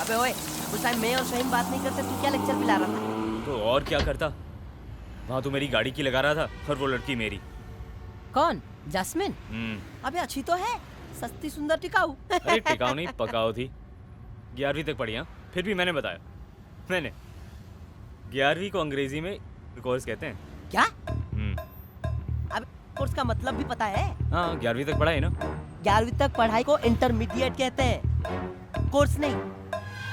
अबे ओए, उस टाइम मैं और शाहीन बात नहीं करते, तू क्या लेक्चर पिला रहा था? तो और क्या करता? वहाँ तो मेरी गाड़ी की लगा रहा था और वो लड़की मेरी। कौन? जैस्मिन? अबे अच्छी तो है, सस्ती सुंदर टिकाऊ। अरे टिकाऊ नहीं, पकाऊ थी। 11वीं तक पढ़ी। हाँ, फिर भी मैंने बताया। मैंने 11वीं को अंग्रेजी में कोर्स कहते हैं। क्या? अब कोर्स का मतलब भी पता है? हाँ, 11वीं तक पढ़ा है ना। 11वीं तक पढ़ाई को इंटरमीडिएट कहते हैं, कोर्स नहीं।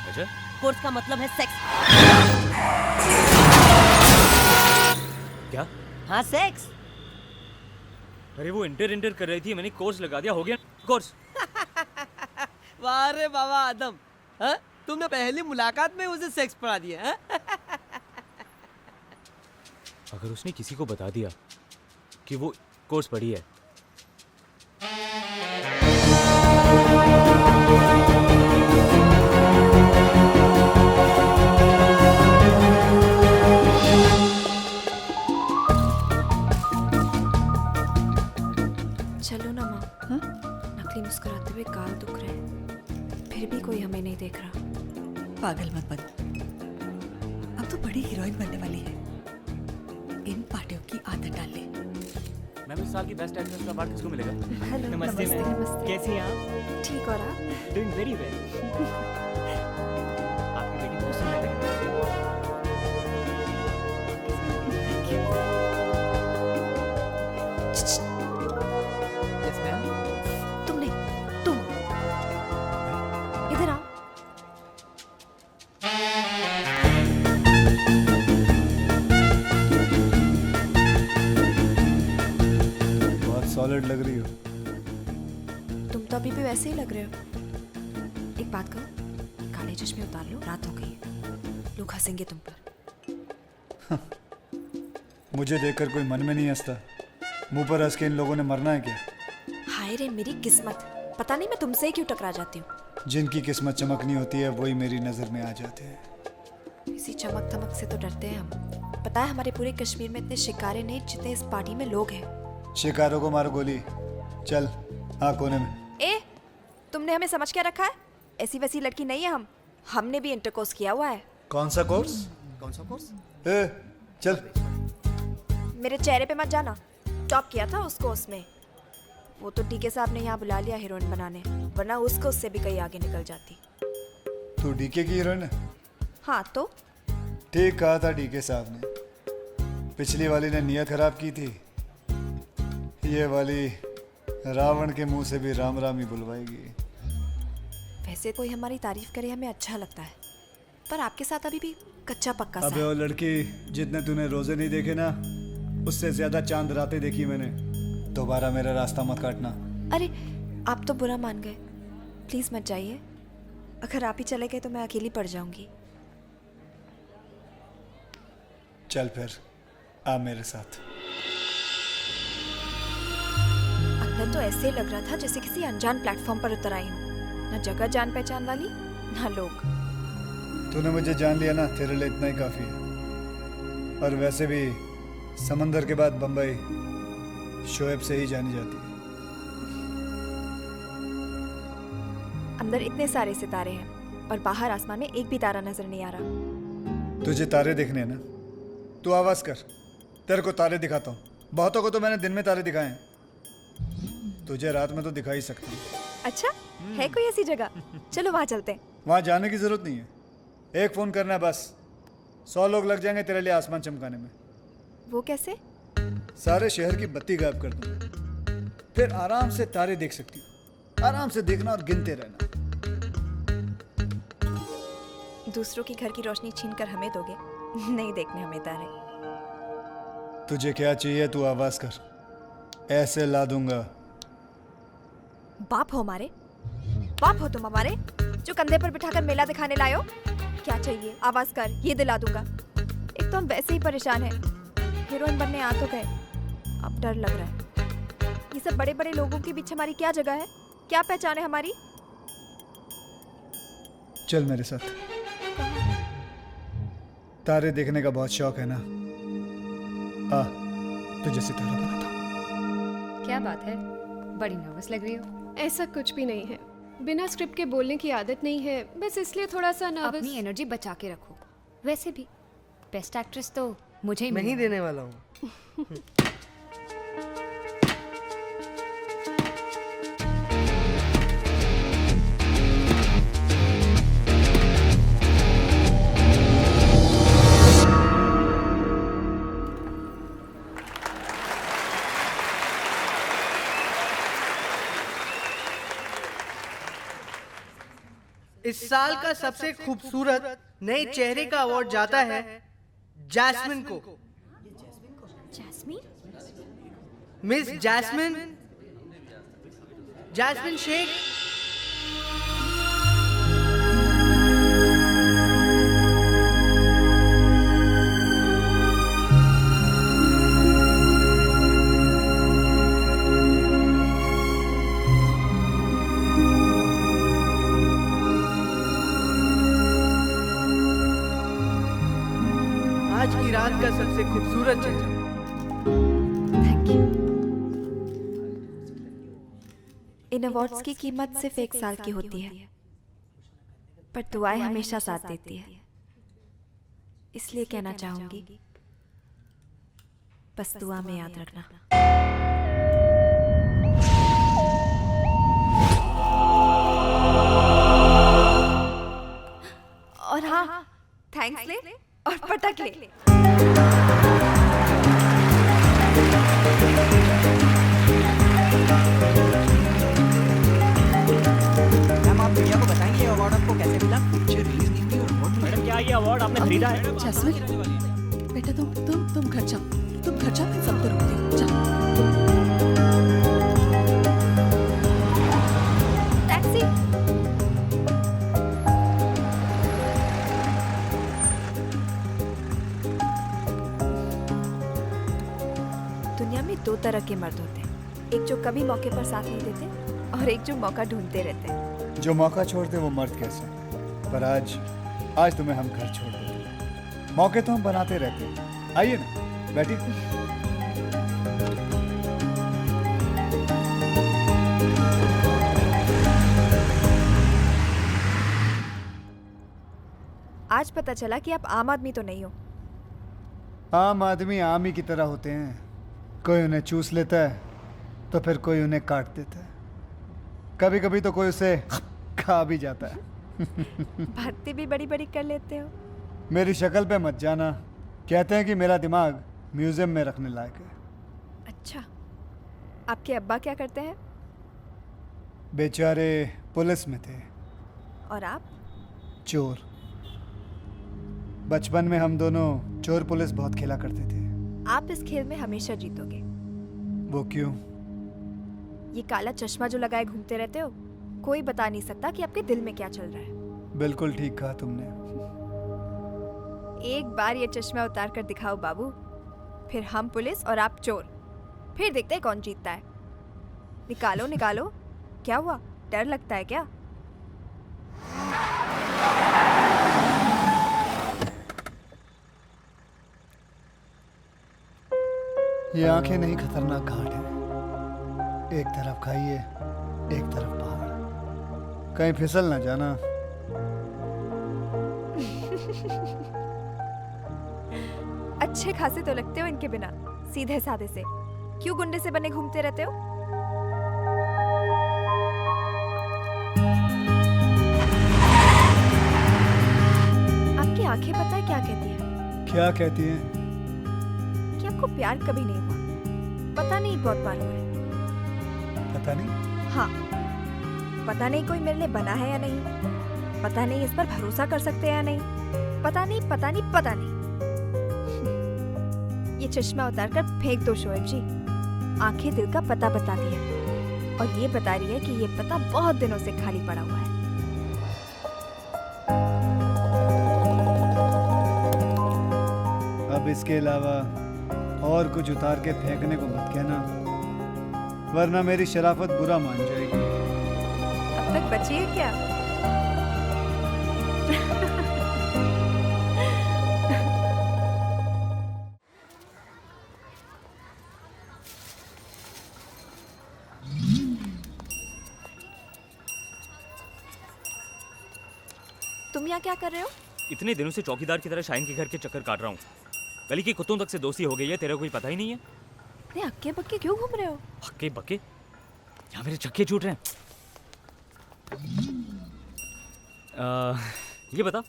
अच्छा, कोर्स का मतलब है सेक्स। क्या? हाँ, सेक्स। अरे वो इंटर कर रही थी, मैंने कोर्स लगा दिया, हो गया कोर्स। वाह रे बाबा आदम, हाँ? तुमने पहली मुलाकात में उसे सेक्स पढ़ा दिया, हाँ? अगर उसने किसी को बता दिया कि वो कोर्स पढ़ी है, चलो ना माँ। हाँ? नकली मुस्कुराते हुए गाल दुख रहे हैं, फिर भी कोई हमें नहीं देख रहा। पागल मत बन, अब तो बड़ी हीरोइन बनने वाली है। इन पार्टियों की आदत डाल ले। मैम इस साल की बेस्ट एक्ट्रेस का अवार्ड किसको मिलेगा? हेलो, नमस्ते मैम। नमस्ते। कैसी हैं आप? ठीक और आप? Doing very well. आपकी बेटी बहुत सुंदर लग रही है। Thank you. Yes, ma'am. तुम नहीं, तुम इधर आओ। बहुत सॉलिड लग रही हो। तुम तो अभी भी वैसे ही लग रहे हो। एक बात कहो, काले चश्मे उतार लो, रात हो गई है, लोग हंसेंगे तुम पर। मुझे देखकर कोई मन में नहीं हंसता। मुंह पर हंस के इन लोगों ने मरना है क्या? हाय रे मेरी किस्मत, पता नहीं मैं तुमसे ही क्यों टकरा जाती हूँ। जिनकी किस्मत चमकनी होती है वही मेरी नजर में आ जाते हैं। इसी चमक धमक से तो डरते हैं हम। पता है हमारे पूरे कश्मीर में इतने शिकारे नहीं जितने इस पार्टी में लोग हैं। शिकारों को मारो गोली। चल हाँ कोने में। ए, तुमने हमें समझ क्या रखा है? ऐसी वैसी लड़की नहीं है हम। हमने भी इंटरकोर्स किया हुआ है। कौन सा कोर्स? कौन सा कोर्स? ए चल। मेरे चेहरे पे मत जाना, टॉप किया था उस कोर्स में। वो तो डीके साहब ने यहाँ बुला लिया हीरोइन बनाने, वरना उसको उससे भी कहीं आगे निकल जाती। तू डीके की हीरोइन है? हाँ तो ठीक कहा था डीके साहब ने। पिछली वाली ने नियत खराब की थी, ये वाली रावण के मुंह से भी राम राम ही बुलवाएगी। वैसे कोई हमारी तारीफ करे हमें अच्छा लगता है, पर आपके साथ अभी भी कच्चा पक्का सा अबे है। वो लड़की, जितने तूने रोजे नहीं देखे ना, उससे ज्यादा चांद रातें देखी मैंने। दोबारा मेरा रास्ता मत काटना। अरे आप तो बुरा मान गए, प्लीज मत जाइए। अगर आप ही चले गए तो मैं अकेली पड़ जाऊंगी। चल फिर आ मेरे साथ। अंदर तो ऐसे लग रहा था जैसे किसी अनजान प्लेटफॉर्म पर उतर आई हूँ। ना जगह जान पहचान वाली, ना लोग। तूने मुझे जान लिया ना, तेरे लिए इतना ही काफी है। और वैसे भी समंदर के बाद बंबई शोएब से ही जानी जाती है। अंदर इतने सारे सितारे हैं और बाहर आसमान में एक भी तारा नजर नहीं आ रहा। तुझे तारे देखने हैं ना, तू आवाज कर, तेरे को तारे दिखाता हूँ। बहुतों को तो मैंने दिन में तारे दिखाए हैं, तुझे रात में तो दिखा ही सकती है। अच्छा, है कोई ऐसी जगह? चलो वहाँ चलते हैं। वहां जाने की जरूरत नहीं है, एक फोन करना है बस। 100 लोग लग जाएंगे तेरे लिए आसमान चमकाने में। वो कैसे? सारे शहर की बत्ती गायब कर दूं, फिर आराम से तारे देख सकती हो। आराम से देखना और गिनते रहना। दूसरों की घर की रोशनी छीनकर हमें दोगे? नहीं देखने हमें तारे। तुझे क्या चाहिए तू आवाज कर, ऐसे ला दूंगा। बाप हो हमारे? बाप हो तुम हमारे, जो कंधे पर बिठाकर मेला दिखाने लाए हो? क्या चाहिए? आवाज कर, ये दिला दूंगा। एक तो हम वैसे ही परेशान हैं, हीरोइन बनने आ तो गए, अब डर लग रहा है। ये सब बड़े बड़े लोगों के बीच हमारी क्या जगह है? क्या पहचान है हमारी? चल मेरे साथ। तारे देखने का बहुत शौक है ना, आ तुझे सितारा बनाता हूं। क्या बात है, बड़ी नर्वस लग रही हो। ऐसा कुछ भी नहीं है, बिना स्क्रिप्ट के बोलने की आदत नहीं है, बस इसलिए थोड़ा सा नर्वस। अपनी एनर्जी बचा के रखो। वैसे भी बेस्ट एक्ट्रेस तो मुझे ही मैं ही मिलना है। देने वाला हूँ। इस साल का सबसे खूबसूरत नए चेहरे का अवार्ड जाता है जैस्मिन को। जैस्मीन? मिस जैस्मिन, जैस्मिन शेख। आज की रात का सबसे खूबसूरत चेहरा। Thank you. इन अवार्ड्स की कीमत सिर्फ 1 साल की होती है, पर दुआएं हमेशा साथ देती है। इसलिए कहना चाहूंगी, बस दुआ में याद रखना। और हाँ, थैंक्स ले और पटक ले। मैम आप मीडिया को बताएंगे ये अवार्ड आपको कैसे मिला? पिक्चर रिलीज नहीं हुई और अवार्ड मैडम क्या ये अवार्ड आपने खरीदा है? जैस्मिन बेटा तुम घर जाओ, तुम घर जाओ, मैं सबको रोकती हूँ। जाओ। टैक्सी। दुनिया में 2 तरह के मर्द होते हैं, एक जो कभी मौके पर साथ नहीं देते और एक जो मौका ढूंढते रहते हैं। जो मौका छोड़ते वो मर्द कैसे, पर आज तुम्हें हम घर छोड़ देते हैं। मौके तो हम बनाते रहते हैं। आइए ना, बैठिए। आज पता चला कि आप आम आदमी तो नहीं हो। आम आदमी आम ही की तरह होते हैं, कोई उन्हें चूस लेता है तो फिर कोई उन्हें काट देता है, कभी कभी तो कोई उसे खा भी जाता है। बातें भी बड़ी बड़ी कर लेते हो। मेरी शक्ल पे मत जाना, कहते हैं कि मेरा दिमाग म्यूजियम में रखने लायक है। अच्छा, आपके अब्बा क्या करते हैं? बेचारे पुलिस में थे। और आप? चोर। बचपन में हम दोनों चोर पुलिस बहुत खेला करते थे। आप इस खेल में हमेशा जीतोगे। वो क्यों? ये काला चश्मा जो लगाए घूमते रहते हो, कोई बता नहीं सकता कि आपके दिल में क्या चल रहा है। बिल्कुल ठीक कहा तुमने। एक बार ये चश्मा उतार कर दिखाओ बाबू, फिर हम पुलिस और आप चोर, फिर देखते हैं कौन जीतता है। निकालो निकालो। क्या हुआ, डर लगता है क्या? ये आंखें नहीं खतरनाक घाट है। एक तरफ खाइए, एक तरफ पहाड़, कहीं फिसल ना जाना। अच्छे खासे तो लगते हो इनके बिना, सीधे साधे से। क्यों गुंडे से बने घूमते रहते हो? आपकी आंखें पता है क्या कहती है? क्या कहती हैं? कि आपको प्यार कभी नहीं हुआ। पता नहीं बहुत बार हुआ है। पता नहीं। हाँ, पता नहीं कोई मेरे लिए बना है या नहीं, पता नहीं इस पर भरोसा कर सकते हैं या नहीं, पता नहीं पता नहीं पता नहीं। ये चश्मा उतार कर फेंक दो शोएब जी। आंखें दिल का पता बताती है, और ये बता रही है कि ये पता बहुत दिनों से खाली पड़ा हुआ है। अब इसके अलावा और कुछ उतार के फेंकने को मत कहना, वरना मेरी शराफत बुरा मान जाएगी। अब तक बची है क्या? तुम यहाँ क्या कर रहे हो? इतने दिनों से चौकीदार की तरह शाइन के घर के चक्कर काट रहा हूँ। गली के कुत्तों तक से दोस्ती हो गई है, तेरे को कोई पता ही नहीं है। इतने हक्के बक्के क्यों घूम रहे हो? हक्के बक्के? यहाँ मेरे चक्के छूट रहे हैं। ये बता,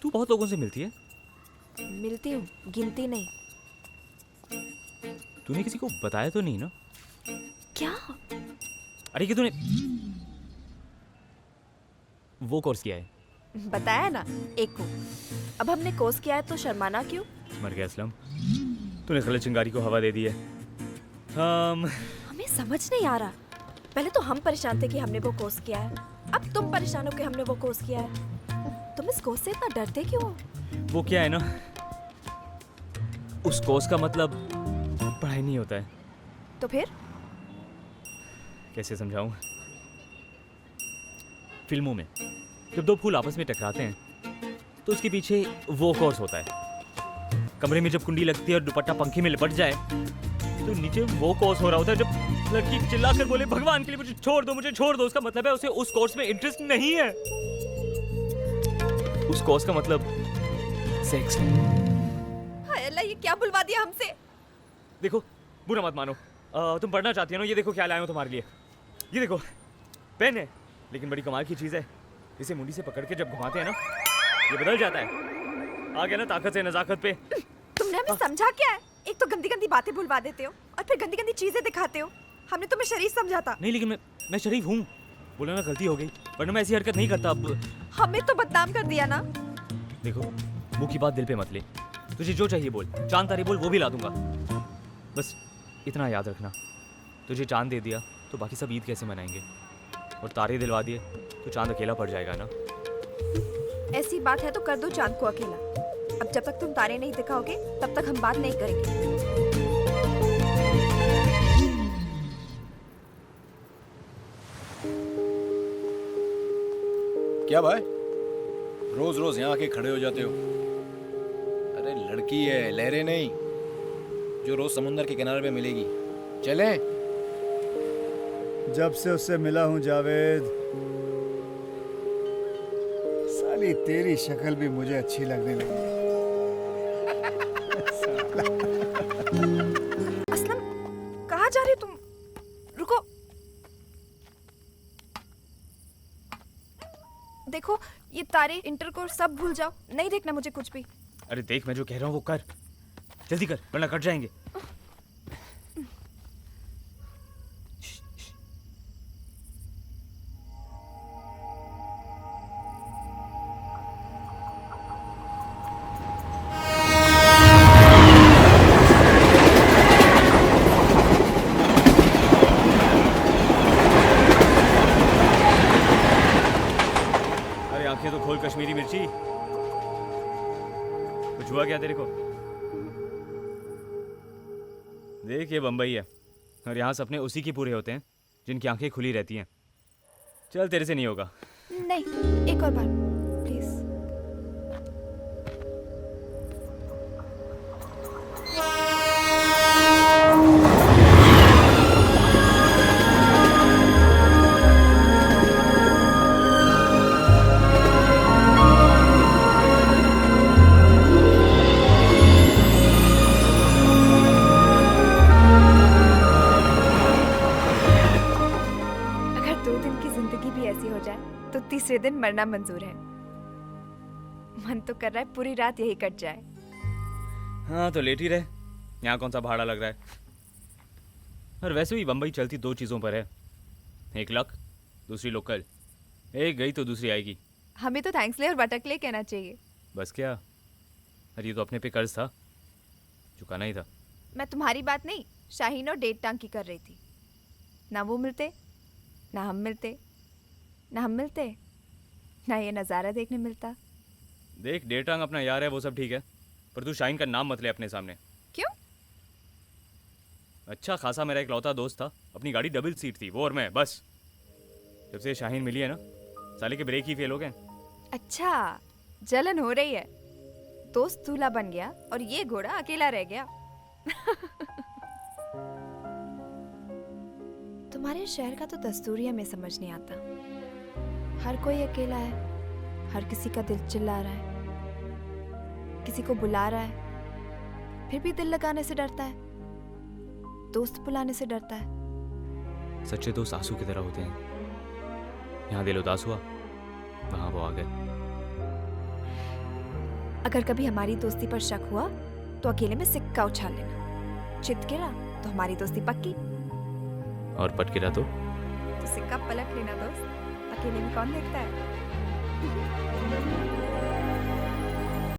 तू बहुत लोगों से मिलती है? मिलती हूँ, गिनती नहीं। तूने किसी को बताया तो नहीं ना? क्या? अरे कि तूने वो कोर्स किया है? बताया ना, एक को। अब हमने कोर्स किया है तो शर्माना क्यों? मर गया असलम, तूने गलत चिंगारी को हवा दे दी है। हमें समझ नहीं आ रहा। पहले तो हम परेशान थे कि हमने वो कोर्स किया है, अब तुम परेशान हो कि हमने वो कोर्स किया है। तुम इस कोर्स से इतना डरते क्यों हो? वो क्या है ना, उस कोर्स का मतलब पढ़ाई नहीं होता है। तो फिर? कैसे समझाऊं? फिल्मों में जब दो फूल आपस में टकराते हैं तो उसके पीछे वो कोर्स होता है। कमरे में जब कुंडी लगती है और दुपट्टा पंखे में लिपट जाए तो नीचे वो कोर्स हो रहा होता है। जब लड़की चिल्लाकर बोले भगवान के लिए मुझे छोड़ दो, मुझे छोड़ दो, उसका मतलब है उसे उस कोर्स में इंटरेस्ट नहीं है। उस कोर्स का मतलब सेक्स है। हाय अल्लाह, ये क्या बुलवा दिया हमसे? देखो, बुरा मत मानो, तुम पढ़ना चाहती हो ना? ये देखो क्या लाया हूं तुम्हारे लिए। ये देखो, पेन है, लेकिन बड़ी कमाल की चीज है। इसे मुंडी से पकड़ के जब घुमाते हैं ना, ये बदल जाता है। आ गया ना ताकत से नजाकत पे। तुमने हमें समझा क्या है? एक तो गंदी गंदी बातें बुलवा देते हो और फिर गंदी गंदी चीजें दिखाते हो। हमने तुम्हें शरीफ समझा था। नहीं, लेकिन मैं शरीफ हूँ। बोला ना, गलती हो गई, वरना मैं ऐसी हरकत नहीं करता। अब हमें तो बदनाम कर दिया ना। देखो, मुंह की बात दिल पे मत ले। तुझे जो चाहिए बोल, चांद तारे बोल, वो भी ला दूंगा। बस इतना याद रखना, तुझे चांद दे दिया तो बाकी सब ईद कैसे मनाएंगे? और तारे दिलवा दिए तो चांद अकेला पड़ जाएगा ना। ऐसी बात है तो कर दो चांद को अकेला। अब जब तक तुम तारे नहीं दिखाओगे तब तक हम बात नहीं करेंगे। क्या भाई, रोज रोज यहाँ आके खड़े हो जाते हो? अरे लड़की है, लहरें नहीं, जो रोज समुंदर के किनारे पे मिलेगी। चलें? जब से उससे मिला हूं जावेद, साली तेरी शक्ल भी मुझे अच्छी लगने लगी। असलम, कहाँ जा रहे हो तुम? रुको। देखो, ये तारे, इंटरकोर्स सब भूल जाओ। नहीं देखना मुझे कुछ भी। अरे देख, मैं जो कह रहा हूँ वो कर, जल्दी कर, वरना कट जाएंगे। आंखें तो खोल कश्मीरी मिर्ची, कुछ हुआ क्या तेरे को? देख, ये बम्बई है और यहाँ सपने उसी की पूरे होते हैं जिनकी आंखें खुली रहती हैं। चल, तेरे से नहीं होगा। नहीं, एक और बार प्लीज। तो तीसरे दिन मरना मंजूर है। मन तो कर रहा है पूरी रात यही कट जाए। हाँ तो लेट ही रहे, यहाँ कौन सा भाड़ा लग रहा है। और वैसे भी बम्बई चलती दो चीज़ों पर है, एक लक, दूसरी लोकल। एक गई तो दूसरी आएगी। हमें तो थैंक्स ले और बटक ले कहना चाहिए। बस क्या, अरे ये तो अपने पे कर्ज था, चुकाना ही था। मैं तुम्हारी बात नहीं, शाहीन और डेट टांग की कर रही थी। ना वो मिलते, ना हम मिलते, ना हम मिलते, ना ये नज़ारा देखने मिलता। देख, डेटांग अपना यार है, वो सब ठीक है, पर तू शाहीन का नाम मत ले अपने सामने। क्यों? अच्छा खासा मेरा एक लौता दोस्त था, अपनी गाड़ी डबल सीट थी, वो और मैं, बस। जब से शाहीन मिली है ना, साले के ब्रेक ही फेल हो गए। अच्छा, जलन हो रही है। दोस्त दूल्हा बन गया और ये घोड़ा अकेला रह गया। तुम्हारे शहर का तो दस्तूर ही हमें समझ नहीं आता। हर कोई अकेला है, हर किसी का दिल चिल्ला रहा है, किसी को बुला रहा है, फिर भी दिल लगाने से डरता है, दोस्त बुलाने से डरता है। सच्चे दोस्त आंसू की तरह होते हैं। यहाँ दिल उदास हुआ, वहां वो आ गए। अगर कभी हमारी दोस्ती पर शक हुआ तो अकेले में सिक्का उछाल लेना, चित गिरा तो हमारी दोस्ती पक्की, और पट गिरा तो तो सिक्का पलट लेना दोस्त, अकेले में कौन देखता है।